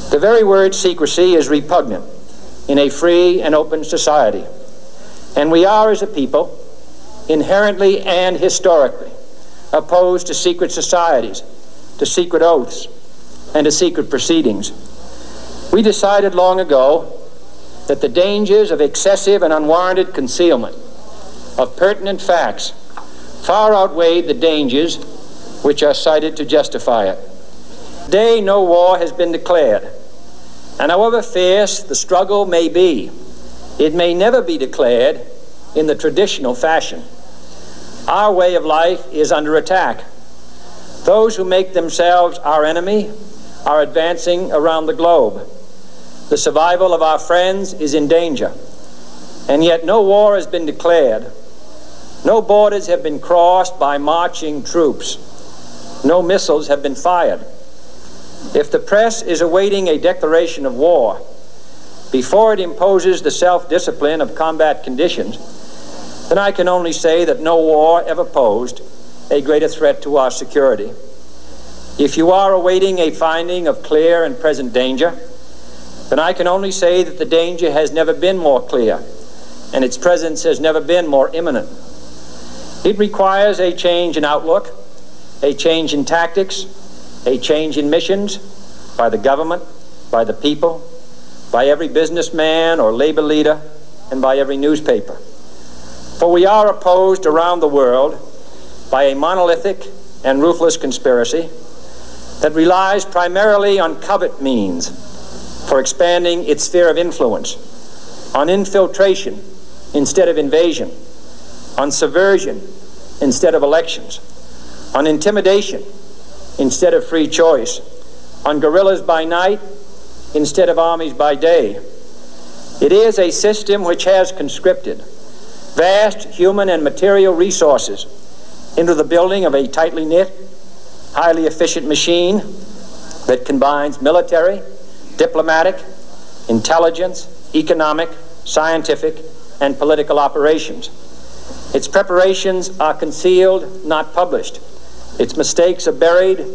The very word secrecy is repugnant in a free and open society, and we are, as a people, inherently and historically opposed to secret societies, to secret oaths, and to secret proceedings. We decided long ago that the dangers of excessive and unwarranted concealment of pertinent facts far outweighed the dangers which are cited to justify it. Today, no war has been declared, and however fierce the struggle may be, it may never be declared in the traditional fashion. Our way of life is under attack. Those who make themselves our enemy are advancing around the globe. The survival of our friends is in danger, and yet no war has been declared. No borders have been crossed by marching troops. No missiles have been fired. If the press is awaiting a declaration of war before it imposes the self-discipline of combat conditions, then I can only say that no war ever posed a greater threat to our security. If you are awaiting a finding of clear and present danger, then I can only say that the danger has never been more clear, and its presence has never been more imminent. It requires a change in outlook, a change in tactics, a change in missions by the government, by the people, by every businessman or labor leader, and by every newspaper. For we are opposed around the world by a monolithic and ruthless conspiracy that relies primarily on covert means for expanding its sphere of influence, on infiltration instead of invasion, on subversion instead of elections, on intimidation instead of free choice, on guerrillas by night instead of armies by day. It is a system which has conscripted vast human and material resources into the building of a tightly knit, highly efficient machine that combines military, diplomatic, intelligence, economic, scientific, and political operations. Its preparations are concealed, not published. Its mistakes are buried,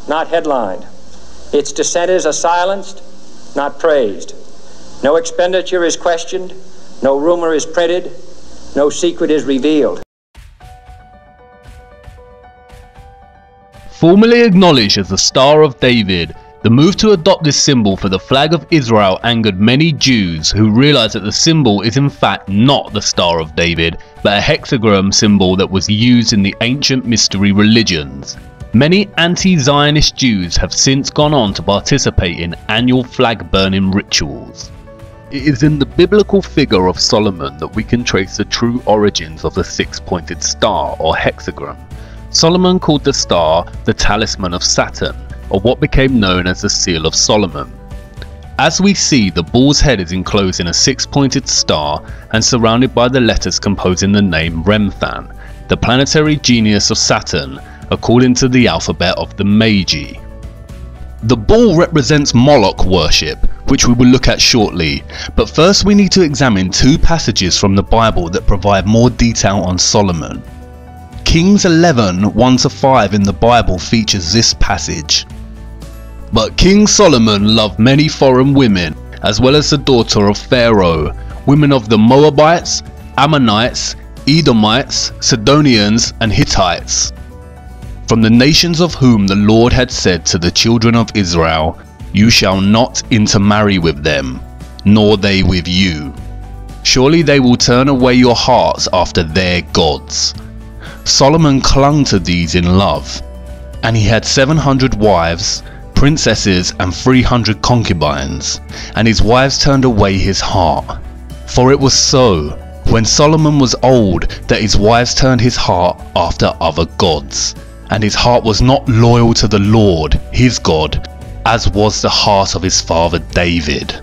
not headlined. Its dissenters are silenced, not praised. No expenditure is questioned, no rumor is printed, no secret is revealed. Formerly acknowledged as the Star of David, the move to adopt this symbol for the flag of Israel angered many Jews who realized that the symbol is in fact not the Star of David, but a hexagram symbol that was used in the ancient mystery religions. Many anti-Zionist Jews have since gone on to participate in annual flag burning rituals. It is in the biblical figure of Solomon that we can trace the true origins of the six-pointed star or hexagram. Solomon called the star the talisman of Saturn, or what became known as the Seal of Solomon. As we see, the bull's head is enclosed in a six-pointed star and surrounded by the letters composing the name Remphan, the planetary genius of Saturn, according to the alphabet of the Magi. The bull represents Moloch worship, which we will look at shortly, but first we need to examine two passages from the Bible that provide more detail on Solomon. Kings 11, 1-5 in the Bible features this passage. But King Solomon loved many foreign women, as well as the daughter of Pharaoh, women of the Moabites, Ammonites, Edomites, Sidonians, and Hittites, from the nations of whom the Lord had said to the children of Israel, "You shall not intermarry with them, nor they with you. Surely they will turn away your hearts after their gods." Solomon clung to these in love, and he had 700 wives, princesses, and 300 concubines, and his wives turned away his heart. For it was so, when Solomon was old, that his wives turned his heart after other gods, and his heart was not loyal to the Lord, his God, as was the heart of his father David.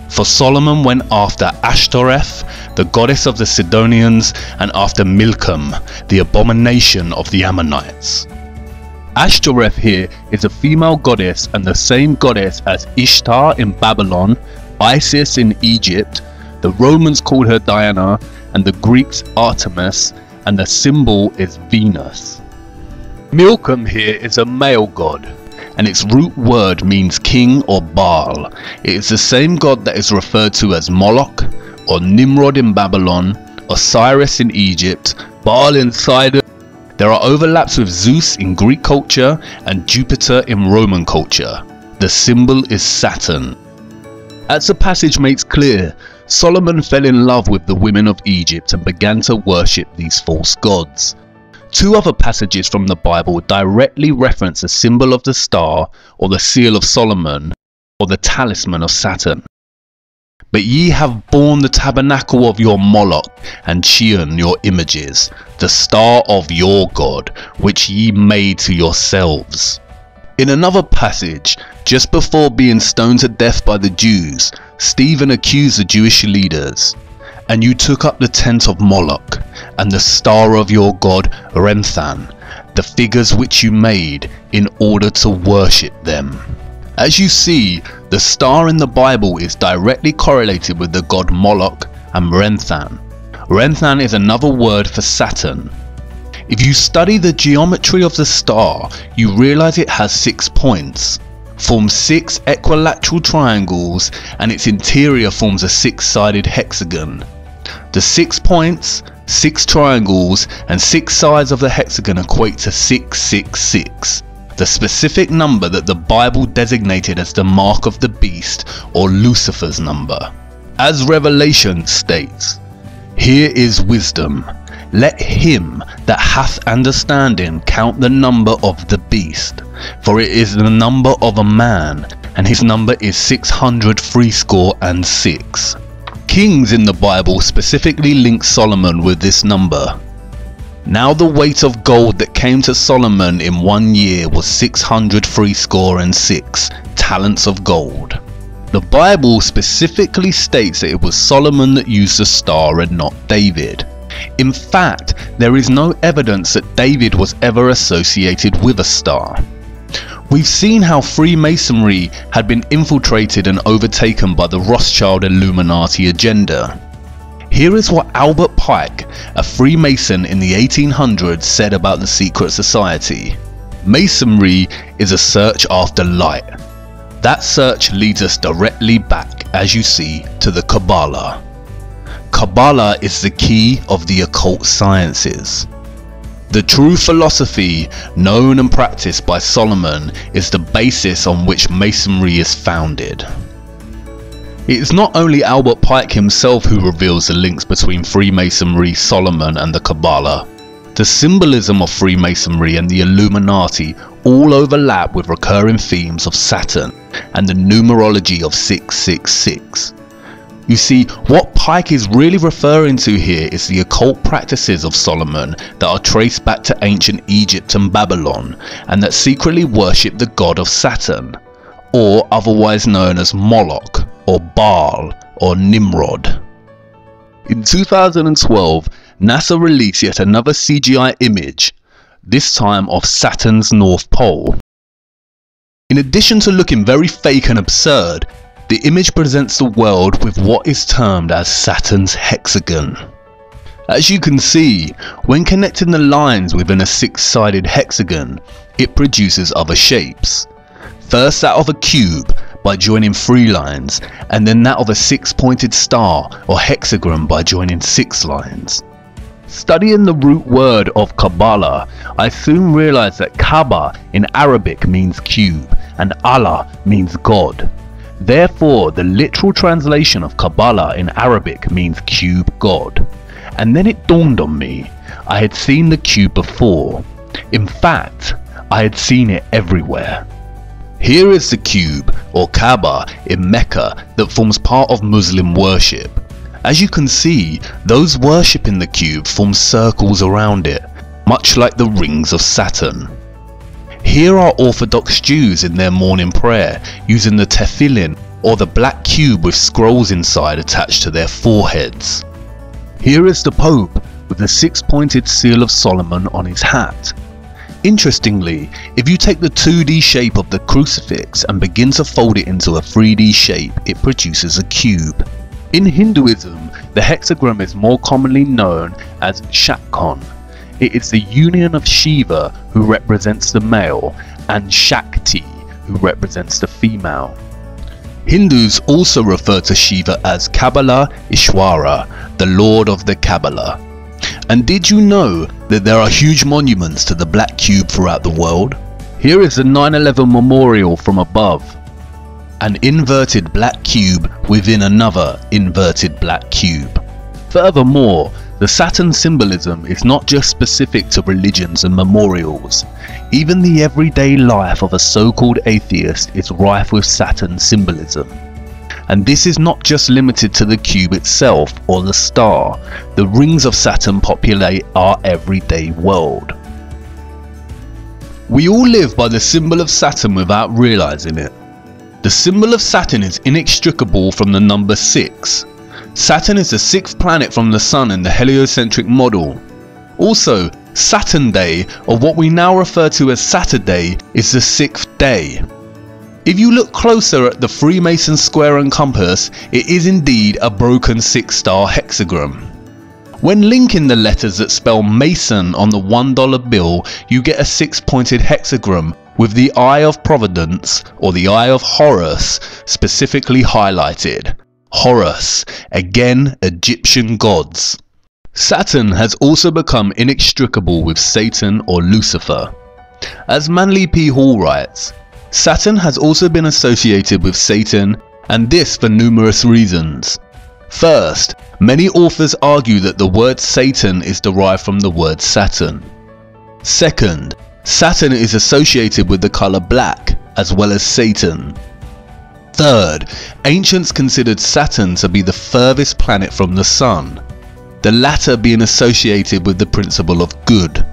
For Solomon went after Ashtoreth, the goddess of the Sidonians, and after Milcom, the abomination of the Ammonites. Ashtoreth here is a female goddess and the same goddess as Ishtar in Babylon, Isis in Egypt. The Romans called her Diana, and the Greeks Artemis, and the symbol is Venus. Milcom here is a male god, and its root word means king or Baal. It is the same god that is referred to as Moloch, or Nimrod in Babylon, Osiris in Egypt, Baal in Sidon. There are overlaps with Zeus in Greek culture and Jupiter in Roman culture. The symbol is Saturn. As the passage makes clear, Solomon fell in love with the women of Egypt and began to worship these false gods. Two other passages from the Bible directly reference the symbol of the star, or the seal of Solomon, or the talisman of Saturn. But ye have borne the tabernacle of your Moloch, and Chion your images, the star of your God, which ye made to yourselves. In another passage, just before being stoned to death by the Jews, Stephen accused the Jewish leaders. And you took up the tent of Moloch, and the star of your god Remphan, the figures which you made, in order to worship them. As you see, the star in the Bible is directly correlated with the god Moloch and Remphan. Remphan is another word for Saturn. If you study the geometry of the star, you realize it has 6 points, forms 6 equilateral triangles, and its interior forms a 6-sided hexagon. The 6 points, 6 triangles, and 6 sides of the hexagon equate to 666, the specific number that the Bible designated as the mark of the beast, or Lucifer's number. As Revelation states, "Here is wisdom. Let him that hath understanding count the number of the beast, for it is the number of a man, and his number is 666. Kings in the Bible specifically link Solomon with this number. Now the weight of gold that came to Solomon in 1 year was 666 talents of gold. The Bible specifically states that it was Solomon that used the star and not David. In fact, there is no evidence that David was ever associated with a star. We've seen how Freemasonry had been infiltrated and overtaken by the Rothschild Illuminati agenda. Here is what Albert Pike, a Freemason in the 1800s, said about the secret society. Masonry is a search after light. That search leads us directly back, as you see, to the Kabbalah. Kabbalah is the key of the occult sciences. The true philosophy, known and practiced by Solomon, is the basis on which Masonry is founded. It is not only Albert Pike himself who reveals the links between Freemasonry, Solomon, and the Kabbalah. The symbolism of Freemasonry and the Illuminati all overlap with recurring themes of Saturn and the numerology of 666. You see, what Pike is really referring to here is the occult practices of Solomon that are traced back to ancient Egypt and Babylon, and that secretly worship the god of Saturn, or otherwise known as Moloch, or Baal, or Nimrod. In 2012, NASA released yet another CGI image, this time of Saturn's North Pole. In addition to looking very fake and absurd, the image presents the world with what is termed as Saturn's hexagon. As you can see, when connecting the lines within a 6-sided hexagon, it produces other shapes. First that of a cube by joining 3 lines, and then that of a 6-pointed star or hexagon by joining 6 lines. Studying the root word of Kabbalah, I soon realized that Kaaba in Arabic means cube and Allah means God. Therefore, the literal translation of Kabbalah in Arabic means cube God. And then it dawned on me, I had seen the cube before. In fact, I had seen it everywhere. Here is the cube, or Kaaba, in Mecca that forms part of Muslim worship. As you can see, those worshipping the cube form circles around it, much like the rings of Saturn. Here are Orthodox Jews in their morning prayer, using the tefillin, or the black cube with scrolls inside attached to their foreheads. Here is the Pope with the 6-pointed seal of Solomon on his hat. Interestingly, if you take the 2D shape of the crucifix and begin to fold it into a 3D shape, it produces a cube. In Hinduism, the hexagram is more commonly known as Shakon. It is the union of Shiva, who represents the male, and Shakti, who represents the female. Hindus also refer to Shiva as Kabbalah Ishwara, the Lord of the Kabbalah. And did you know that there are huge monuments to the black cube throughout the world? Here is the 9/11 memorial from above. An inverted black cube within another inverted black cube. Furthermore, the Saturn symbolism is not just specific to religions and memorials. Even the everyday life of a so-called atheist is rife with Saturn symbolism. And this is not just limited to the cube itself or the star. The rings of Saturn populate our everyday world. We all live by the symbol of Saturn without realizing it. The symbol of Saturn is inextricable from the number 6. Saturn is the 6th planet from the Sun in the heliocentric model. Also, Saturn Day, or what we now refer to as Saturday, is the 6th day. If you look closer at the Freemason square and compass, it is indeed a broken 6-star hexagram. When linking the letters that spell Mason on the $1 bill, you get a 6-pointed hexagram with the Eye of Providence, or the Eye of Horus, specifically highlighted. Horus, again Egyptian gods. Saturn has also become inextricable with Satan or Lucifer. As Manly P. Hall writes, Saturn has also been associated with Satan, and this for numerous reasons. First, many authors argue that the word Satan is derived from the word Saturn. Second, Saturn is associated with the color black, as well as Satan. Third, ancients considered Saturn to be the furthest planet from the Sun, the latter being associated with the principle of good.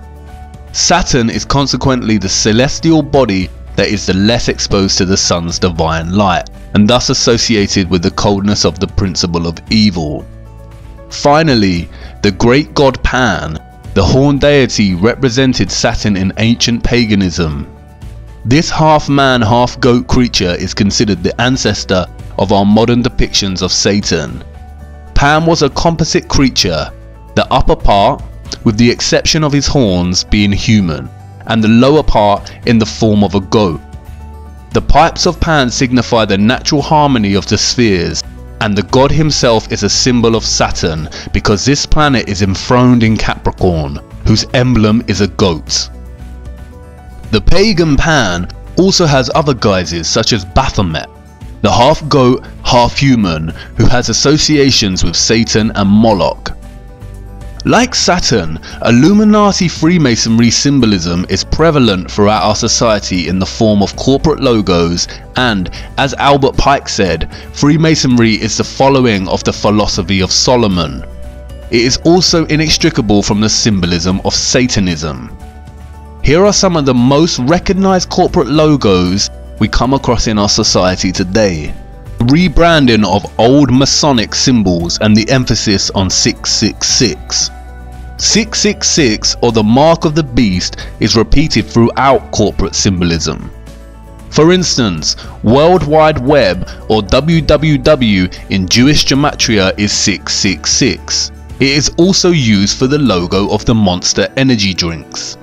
Saturn is consequently the celestial body that is the less exposed to the Sun's divine light, and thus associated with the coldness of the principle of evil. Finally, the great god Pan, the horned deity, represented Saturn in ancient paganism. This half-man, half-goat creature is considered the ancestor of our modern depictions of Satan. Pan was a composite creature, the upper part, with the exception of his horns, being human, and the lower part in the form of a goat. The pipes of Pan signify the natural harmony of the spheres, and the god himself is a symbol of Saturn because this planet is enthroned in Capricorn, whose emblem is a goat. The pagan Pan also has other guises such as Baphomet, the half goat, half human, who has associations with Satan and Moloch. Like Saturn, Illuminati Freemasonry symbolism is prevalent throughout our society in the form of corporate logos, and, as Albert Pike said, Freemasonry is the following of the philosophy of Solomon. It is also inextricable from the symbolism of Satanism. Here are some of the most recognized corporate logos we come across in our society today. Rebranding of old Masonic symbols and the emphasis on 666. 666, or the mark of the beast, is repeated throughout corporate symbolism. For instance, World Wide Web, or WWW in Jewish gematria, is 666. It is also used for the logo of the Monster energy drinks.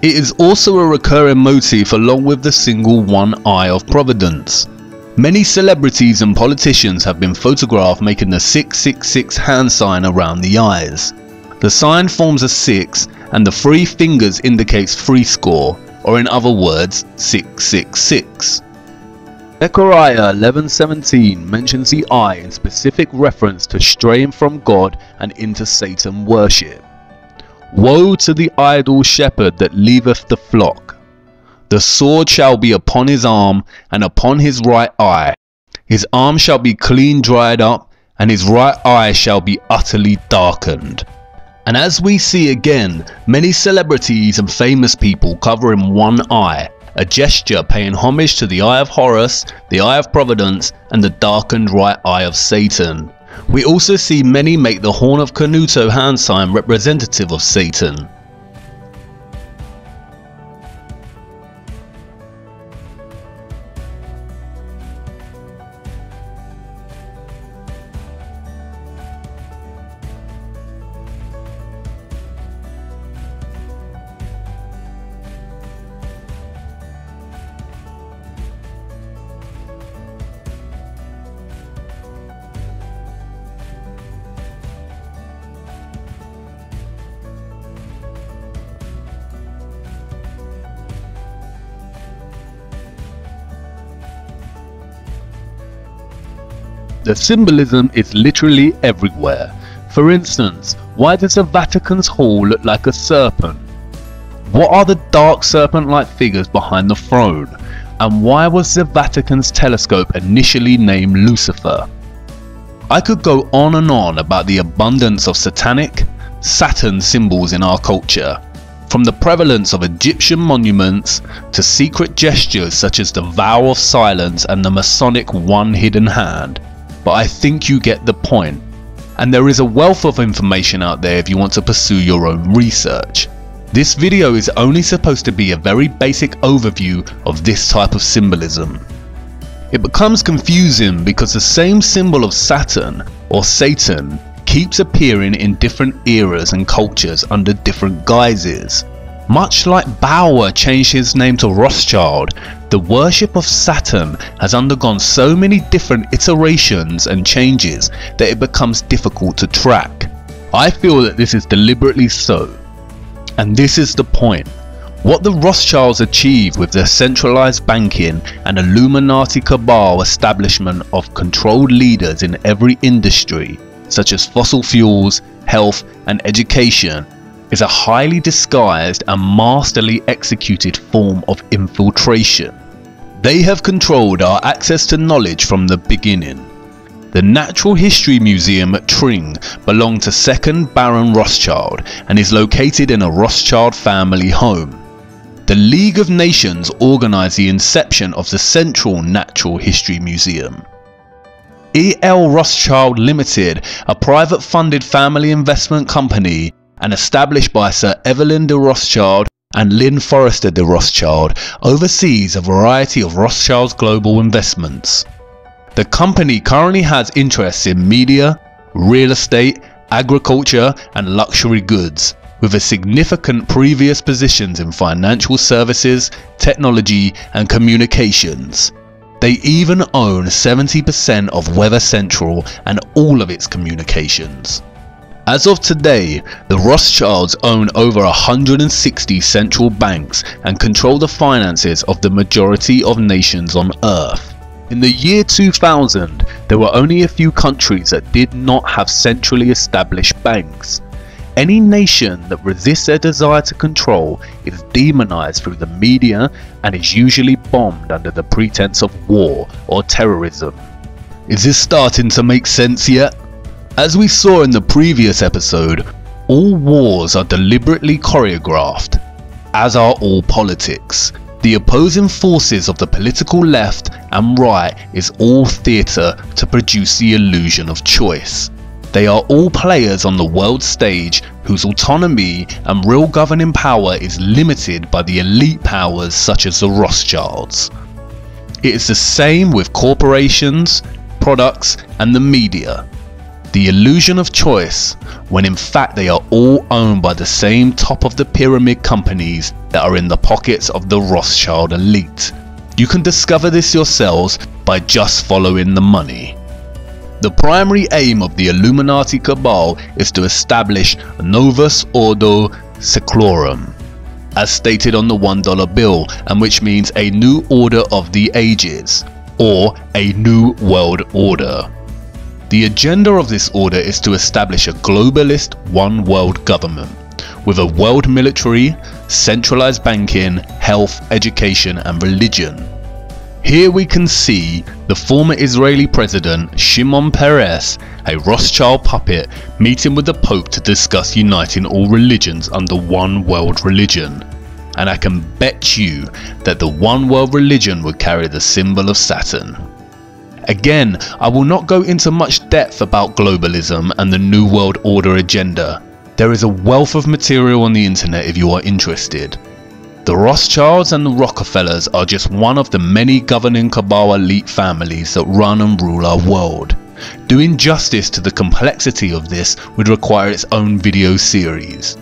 It is also a recurring motif along with the single one eye of Providence. Many celebrities and politicians have been photographed making the 666 hand sign around the eyes. The sign forms a 6 and the 3 fingers indicates 3 score, or in other words, 666. Zechariah 11:17 mentions the eye in specific reference to straying from God and into Satan worship. Woe to the idle shepherd that leaveth the flock. The sword shall be upon his arm and upon his right eye. His arm shall be clean dried up, and his right eye shall be utterly darkened. And as we see again, many celebrities and famous people covering one eye, a gesture paying homage to the Eye of Horus, the Eye of Providence, and the darkened right eye of Satan. We also see many make the Horn of Canuto hand sign representative of Satan. The symbolism is literally everywhere. For instance, why does the Vatican's hall look like a serpent? What are the dark serpent-like figures behind the throne? And why was the Vatican's telescope initially named Lucifer? I could go on and on about the abundance of satanic, Saturn symbols in our culture, from the prevalence of Egyptian monuments to secret gestures such as the vow of silence and the Masonic one hidden hand. But I think you get the point, and there is a wealth of information out there if you want to pursue your own research. This video is only supposed to be a very basic overview of this type of symbolism. It becomes confusing because the same symbol of Saturn or Satan keeps appearing in different eras and cultures under different guises. Much like Bauer changed his name to Rothschild, the worship of Saturn has undergone so many different iterations and changes that it becomes difficult to track. I feel that this is deliberately so. And this is the point. What the Rothschilds achieved with their centralized banking and Illuminati cabal establishment of controlled leaders in every industry, such as fossil fuels, health and education, is a highly disguised and masterly executed form of infiltration. They have controlled our access to knowledge from the beginning. The Natural History Museum at Tring belonged to 2nd Baron Rothschild and is located in a Rothschild family home. The League of Nations organized the inception of the Central Natural History Museum. E.L. Rothschild Limited, a private funded family investment company and established by Sir Evelyn de Rothschild and Lynn Forrester de Rothschild, oversees a variety of Rothschild's global investments. The company currently has interests in media, real estate, agriculture and luxury goods, with a significant previous positions in financial services, technology and communications. They even own 70% of Weather Central and all of its communications. As of today, the Rothschilds own over 160 central banks and control the finances of the majority of nations on Earth. In the year 2000, there were only a few countries that did not have centrally established banks. Any nation that resists their desire to control is demonized through the media and is usually bombed under the pretense of war or terrorism. Is this starting to make sense yet? As we saw in the previous episode, all wars are deliberately choreographed, as are all politics. The opposing forces of the political left and right is all theatre to produce the illusion of choice. They are all players on the world stage whose autonomy and real governing power is limited by the elite powers such as the Rothschilds. It is the same with corporations, products and the media. The illusion of choice, when in fact they are all owned by the same top of the pyramid companies that are in the pockets of the Rothschild elite. You can discover this yourselves by just following the money. The primary aim of the Illuminati cabal is to establish Novus Ordo Seclorum, as stated on the $1 bill, and which means a new order of the ages, or a new world order. The agenda of this order is to establish a globalist one world government, with a world military, centralized banking, health, education and religion. Here we can see the former Israeli president Shimon Peres, a Rothschild puppet, meeting with the Pope to discuss uniting all religions under one world religion. And I can bet you that the one world religion would carry the symbol of Saturn. Again, I will not go into much depth about globalism and the New World Order agenda. There is a wealth of material on the internet if you are interested. The Rothschilds and the Rockefellers are just one of the many governing cabal elite families that run and rule our world. Doing justice to the complexity of this would require its own video series.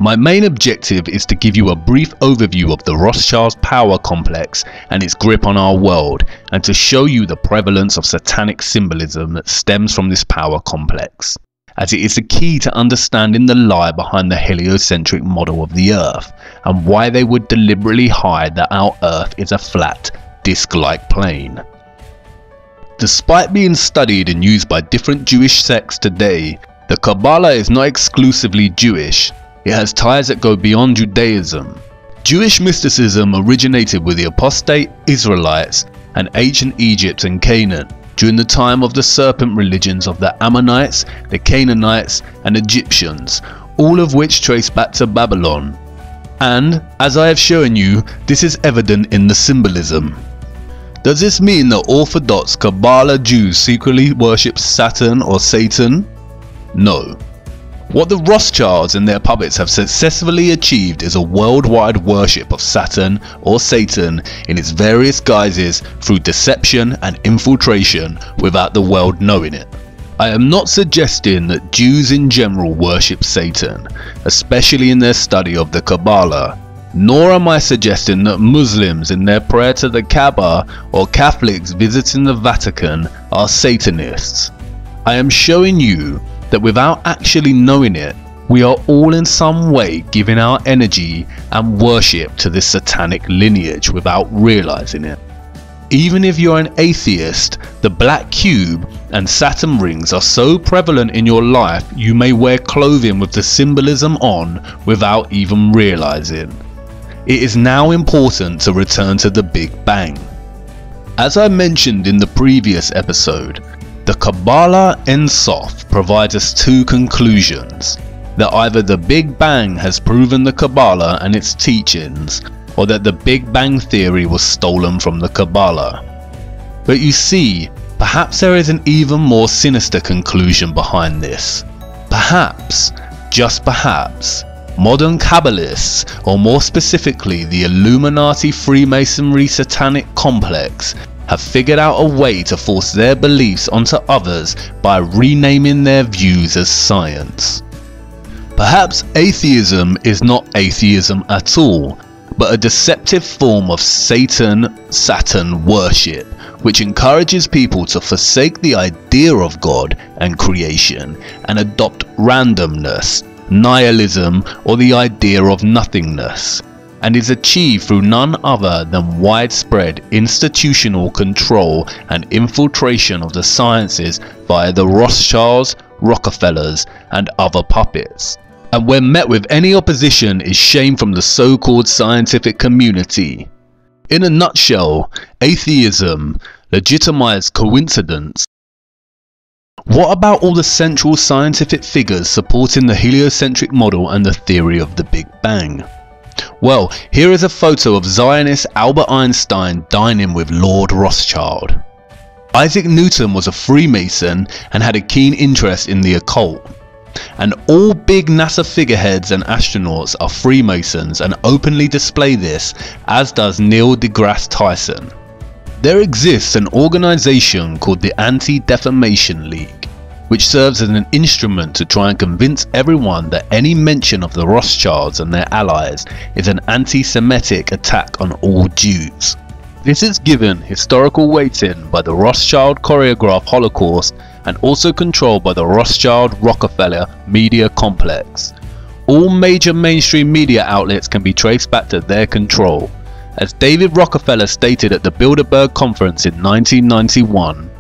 My main objective is to give you a brief overview of the Rothschilds power complex and its grip on our world, and to show you the prevalence of satanic symbolism that stems from this power complex, as it is the key to understanding the lie behind the heliocentric model of the Earth, and why they would deliberately hide that our Earth is a flat, disc-like plane. Despite being studied and used by different Jewish sects today, the Kabbalah is not exclusively Jewish. It has ties that go beyond Judaism. Jewish mysticism originated with the apostate Israelites and ancient Egypt and Canaan during the time of the serpent religions of the Ammonites, the Canaanites and Egyptians, all of which trace back to Babylon. And, as I have shown you, this is evident in the symbolism. Does this mean that Orthodox Kabbalah Jews secretly worship Saturn or Satan? No. What the Rothschilds and their puppets have successfully achieved is a worldwide worship of Saturn or Satan in its various guises through deception and infiltration without the world knowing it. I am not suggesting that Jews in general worship Satan, especially in their study of the Kabbalah, nor am I suggesting that Muslims in their prayer to the Kaaba or Catholics visiting the Vatican are Satanists. I am showing you that without actually knowing it, we are all in some way giving our energy and worship to this satanic lineage without realizing it. Even if you're an atheist, the black cube and Saturn rings are so prevalent in your life you may wear clothing with the symbolism on without even realizing. It is now important to return to the Big Bang. As I mentioned in the previous episode, the Kabbalah Ein Sof provides us two conclusions: that either the Big Bang has proven the Kabbalah and its teachings, or that the Big Bang theory was stolen from the Kabbalah. But you see, perhaps there is an even more sinister conclusion behind this. Perhaps, just perhaps, modern Kabbalists, or more specifically the Illuminati Freemasonry satanic complex, have figured out a way to force their beliefs onto others by renaming their views as science. Perhaps atheism is not atheism at all, but a deceptive form of Satan-Saturn worship, which encourages people to forsake the idea of God and creation and adopt randomness, nihilism, or the idea of nothingness, and is achieved through none other than widespread institutional control and infiltration of the sciences via the Rothschilds, Rockefellers, and other puppets. And when met with any opposition is shame from the so-called scientific community. In a nutshell, atheism legitimized coincidence. What about all the central scientific figures supporting the heliocentric model and the theory of the Big Bang? Well, here is a photo of Zionist Albert Einstein dining with Lord Rothschild. Isaac Newton was a Freemason and had a keen interest in the occult. And all big NASA figureheads and astronauts are Freemasons and openly display this, as does Neil deGrasse Tyson. There exists an organization called the Anti-Defamation League, which serves as an instrument to try and convince everyone that any mention of the Rothschilds and their allies is an anti-Semitic attack on all Jews. This is given historical weighting by the Rothschild choreographed Holocaust and also controlled by the Rothschild-Rockefeller media complex. All major mainstream media outlets can be traced back to their control. As David Rockefeller stated at the Bilderberg Conference in 1991,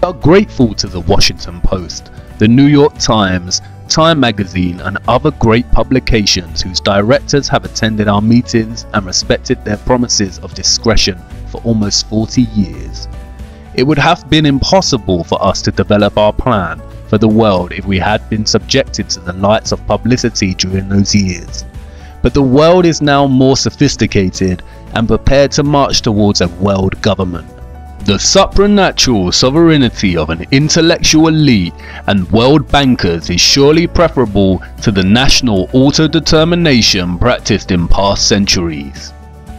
we are grateful to the Washington Post, the New York Times, Time magazine and other great publications whose directors have attended our meetings and respected their promises of discretion for almost 40 years. It would have been impossible for us to develop our plan for the world if we had been subjected to the lights of publicity during those years. But the world is now more sophisticated and prepared to march towards a world government. The supranatural sovereignty of an intellectual elite and world bankers is surely preferable to the national autodetermination practiced in past centuries.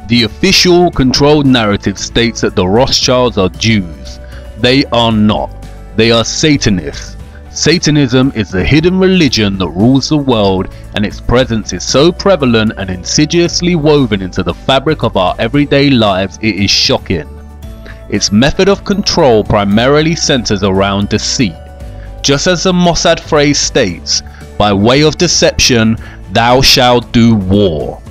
The official controlled narrative states that the Rothschilds are Jews. They are not. They are Satanists. Satanism is the hidden religion that rules the world, and its presence is so prevalent and insidiously woven into the fabric of our everyday lives it is shocking. Its method of control primarily centers around deceit. Just as the Mossad phrase states, by way of deception, thou shalt do war.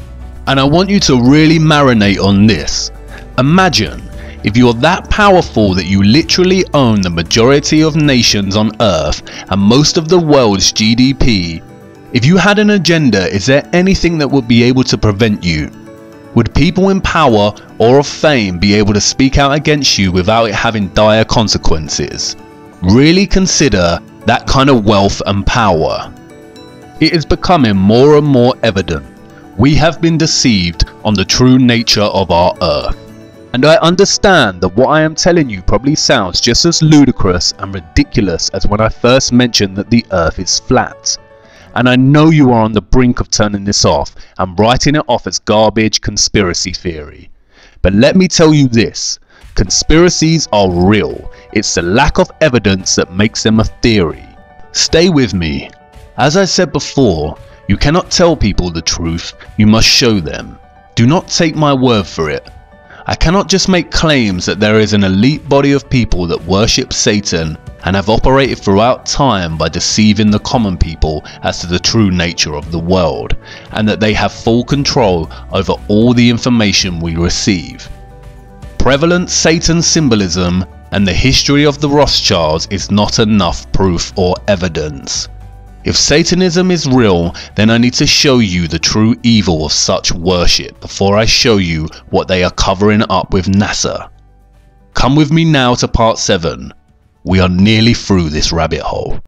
And I want you to really marinate on this. Imagine If you're that powerful that you literally own the majority of nations on Earth and most of the world's GDP, if you had an agenda, is there anything that would be able to prevent you? Would people in power or of fame be able to speak out against you without it having dire consequences? Really consider that kind of wealth and power. It is becoming more and more evident we have been deceived on the true nature of our Earth. And I understand that what I am telling you probably sounds just as ludicrous and ridiculous as when I first mentioned that the Earth is flat. And I know you are on the brink of turning this off and writing it off as garbage conspiracy theory. But let me tell you this, conspiracies are real. It's the lack of evidence that makes them a theory. Stay with me. As I said before, you cannot tell people the truth, you must show them. Do not take my word for it. I cannot just make claims that there is an elite body of people that worship Satan and have operated throughout time by deceiving the common people as to the true nature of the world, and that they have full control over all the information we receive. Prevalent Satan symbolism and the history of the Rothschilds is not enough proof or evidence. If Satanism is real, then I need to show you the true evil of such worship before I show you what they are covering up with NASA. Come with me now to part 7. We are nearly through this rabbit hole.